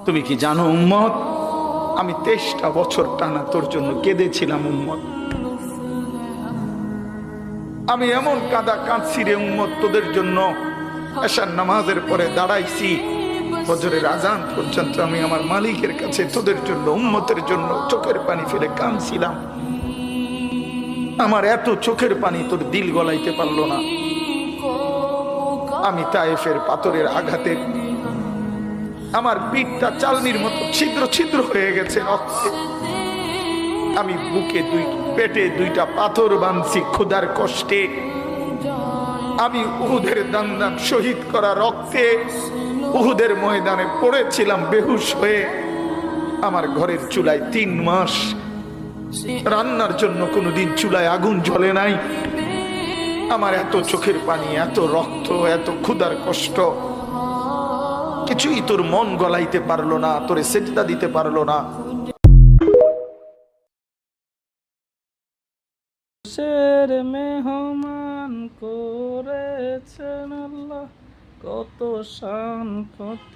তুমি কি জানো উম্মত, আমি 23টা বছর টানা তোর জন্য কেঁদেছিলাম উম্মত। আমি এমন কাঁদা কাঁদছি রে উম্মত তোদের জন্য। এশার নামাজের পরে দাঁড়াইছি, ফজরের আজান পর্যন্ত আমি আমার মালিকের কাছে তোদের জন্য, উম্মতের জন্য চোখের পানি ফেলে কাঁদছিলাম। আমার এত চোখের পানি তোর দিল গলাইতে পারলো না। আমি তায়েফের পাথরের আঘাতে আমার পিঠটা চালনির মতো ছিদ্র ছিদ্র হয়ে গেছে রক্তে। আমি বুকে পেটে 2টা পাথর বাঁধছি ক্ষুধার কষ্টে। আমি উহুদের দান শহীদ করা রক্তে উহুদের ময়দানে পড়েছিলাম বেহুশ হয়ে। আমার ঘরের চুলায় 3 মাস রান্নার জন্য কোনোদিন চুলায় আগুন জ্বলে নাই। আমার এত চোখের পানি, এত রক্ত, এত ক্ষুধার কষ্ট, কিছুই তোর মন গলাইতে পারলো না, তোরে সেজদা দিতে পারলো না। শের মেহমান করেছেন আল্লাহ, কত শান কত